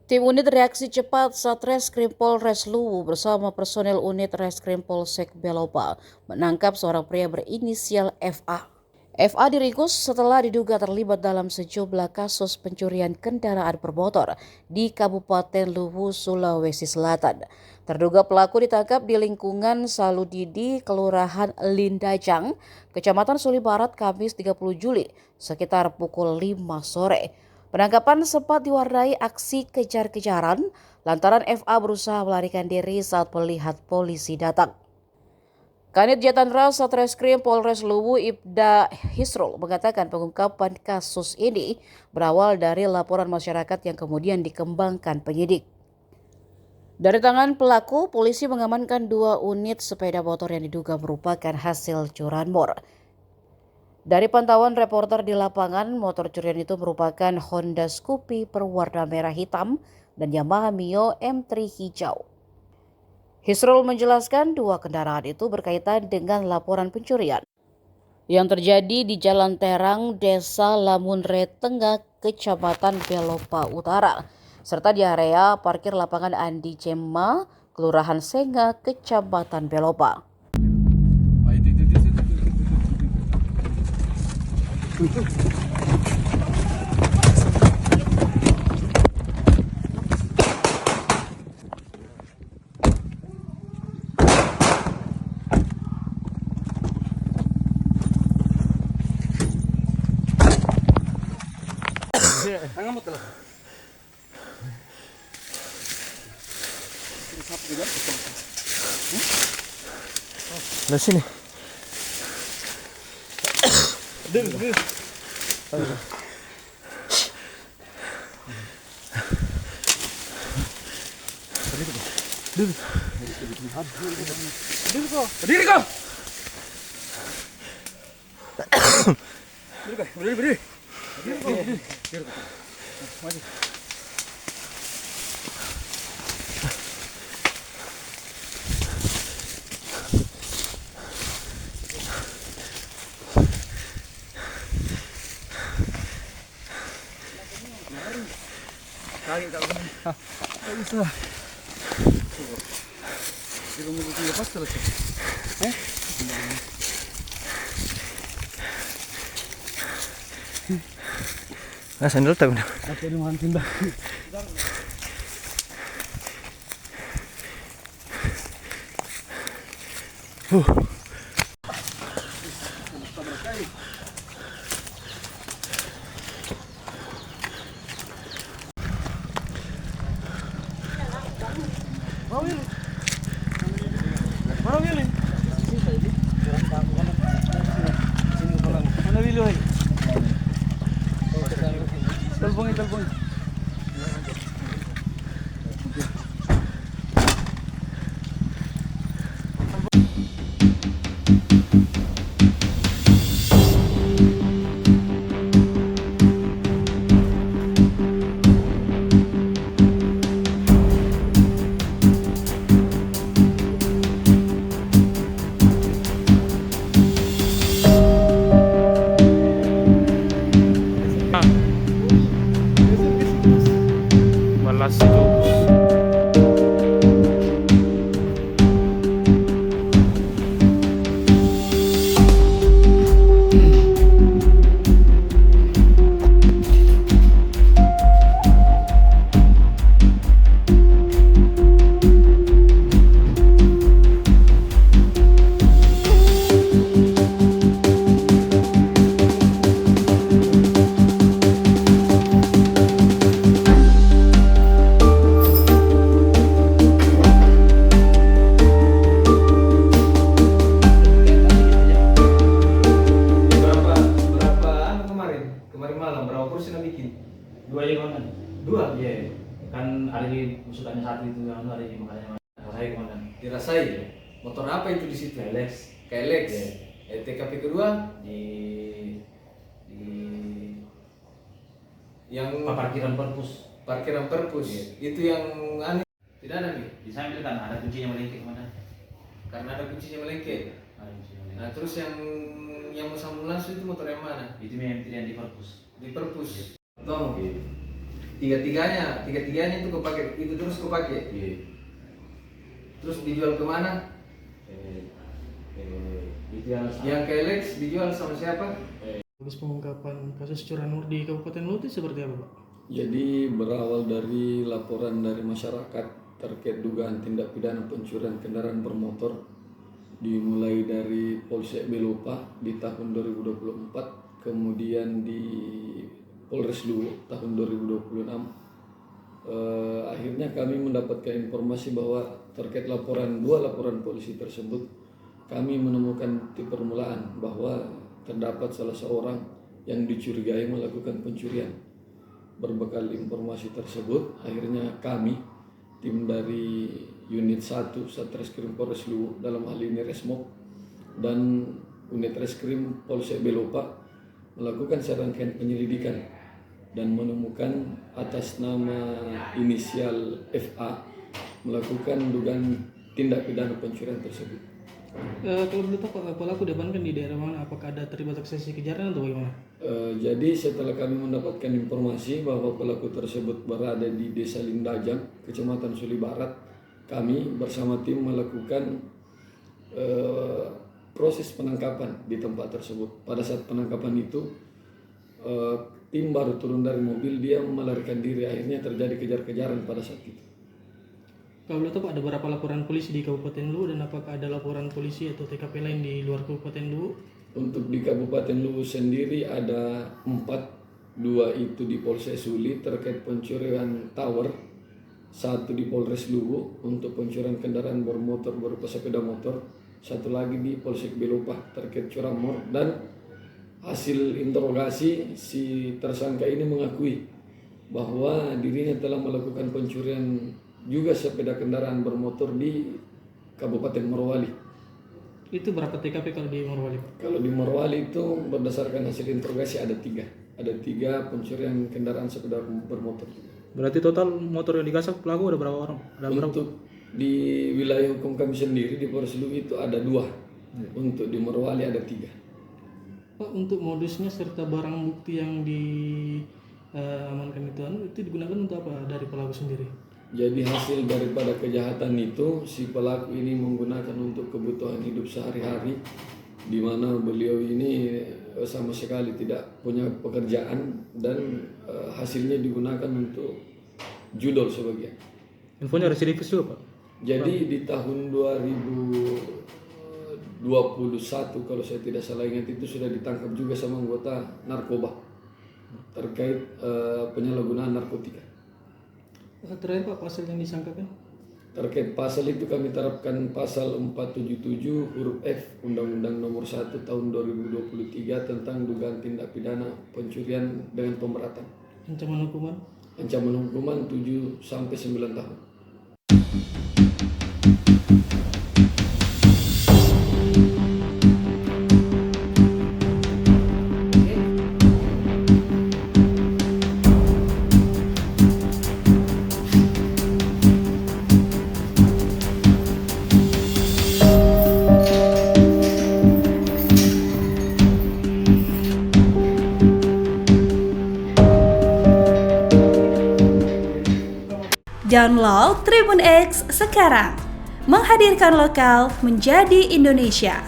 Tim unit reaksi cepat Satreskrim Polres Luwu bersama personel unit Reskrim Polsek Belopa menangkap seorang pria berinisial FA. FA diringkus setelah diduga terlibat dalam sejumlah kasus pencurian kendaraan bermotor di Kabupaten Luwu, Sulawesi Selatan. Terduga pelaku ditangkap di lingkungan Saludidi, Kelurahan Lindajang, Kecamatan Suli Barat, Kamis 30 Juli, sekitar pukul 5 sore. Penangkapan sempat diwarnai aksi kejar-kejaran lantaran FA berusaha melarikan diri saat melihat polisi datang. Kanit Jatandra Satreskrim Polres Luwu Ibda Hisrul mengatakan pengungkapan kasus ini berawal dari laporan masyarakat yang kemudian dikembangkan penyidik. Dari tangan pelaku, polisi mengamankan 2 unit sepeda motor yang diduga merupakan hasil curanmor. Dari pantauan reporter di lapangan, motor curian itu merupakan Honda Scoopy berwarna merah hitam dan Yamaha Mio M3 hijau. Hisrul menjelaskan 2 kendaraan itu berkaitan dengan laporan pencurian yang terjadi di Jalan Terang, Desa Lamunre Tengah, Kecamatan Belopa Utara, serta di area parkir lapangan Andi Cema, Kelurahan Senga, Kecamatan Belopa. Nah sini. Berdiri kau. Berdiri. Maju. Kaki kalau nggak bisa. Dia mau lepas terus. Nah, sandal tak benar. Apa di mana tindak? Mana Willy? Mana Willy? Telepon. Balas itu. Berapa kursi nak bikin? 2 aja komandan. 2? Iya. Kan ada di usulannya 1 itu yang ada di makanya saya komandan. Dirasai ya? Motor apa itu di situ? KLX. KLX. Iya. TKP kedua Di yang parkiran perpus. parkiran perpus. Iya. Itu yang aneh. Tidak ada nih. Di samping kan ada kuncinya melengkek komandan. Karena ada kuncinya melengket. Ada kuncinya melengkek. Nah, terus yang musang mulas itu motor yang mana? Itu yang di perpus. Di perpus. Iya. Tong. Iya. tiga-tiganya itu kau pakai itu terus kau pakai. Iya. Terus dijual kemana? Itu yang Yang ke Lex dijual sama siapa? Proses pengungkapan kasus curanmor di Kabupaten Luwu itu seperti apa, Pak? Jadi berawal dari laporan dari masyarakat terkait dugaan tindak pidana pencurian kendaraan bermotor dimulai dari Polsek Belopa di tahun 2024, kemudian di Polres Luwu tahun 2026. Akhirnya kami mendapatkan informasi bahwa terkait dua laporan polisi tersebut, kami menemukan bukti permulaan bahwa terdapat salah seorang yang dicurigai melakukan pencurian. Berbekal informasi tersebut, akhirnya kami, tim dari Unit 1 Satreskrim Polres Luwu, dalam hal ini Resmob, dan Unit Reskrim Polsek Belopa melakukan serangkaian penyelidikan dan menemukan atas nama inisial FA melakukan dugaan tindak pidana pencurian tersebut. Kalau boleh tahu Pak, pelaku diamankan di daerah mana? Apakah ada terlibat aksi kejahatan atau bagaimana? Jadi setelah kami mendapatkan informasi bahwa pelaku tersebut berada di Desa Lindajang, Kecamatan Suli Barat, kami bersama tim melakukan proses penangkapan di tempat tersebut. Pada saat penangkapan itu, tim baru turun dari mobil, dia melarikan diri, akhirnya terjadi kejar-kejaran pada saat itu. Kalau boleh tahu Pak, ada berapa laporan polisi di Kabupaten Luwu dan apakah ada laporan polisi atau TKP lain di luar Kabupaten Luwu? Untuk di Kabupaten Luwu sendiri ada 4, 2 itu di Polsek Suli terkait pencurian tower, 1 di Polres Luwu untuk pencurian kendaraan bermotor berupa sepeda motor, 1 lagi di Polsek Belopa terkait curanmor. Dan hasil interogasi si tersangka ini mengakui bahwa dirinya telah melakukan pencurian juga sepeda kendaraan bermotor di Kabupaten Morowali. Itu berapa TKP kalau di Morowali, Pak? Kalau di Morowali itu berdasarkan hasil interogasi ada 3 pencurian kendaraan sepeda bermotor. Berarti total motor yang digasak pelaku ada berapa orang? Untuk di wilayah hukum kami sendiri di Polres Luwu itu ada 2. Untuk di Morowali ada 3. Pak, untuk modusnya serta barang bukti yang diamankan itu digunakan untuk apa dari pelaku sendiri? Jadi hasil daripada kejahatan itu si pelaku ini menggunakan untuk kebutuhan hidup sehari-hari, di mana beliau ini sama sekali tidak punya pekerjaan dan hasilnya digunakan untuk judol sebagian. Infonya residivis juga Pak? Jadi di tahun 2021 kalau saya tidak salah ingat itu sudah ditangkap juga sama anggota narkoba terkait penyalahgunaan narkotika. Terakhir Pak, pasal yang disangkakan? Terkait pasal itu kami terapkan pasal 477 huruf F Undang-Undang Nomor 1 Tahun 2023 tentang dugaan tindak pidana pencurian dengan pemberatan. Ancaman hukuman? Ancaman hukuman 7 sampai 9 tahun. Download Tribun X sekarang, menghadirkan lokal menjadi Indonesia.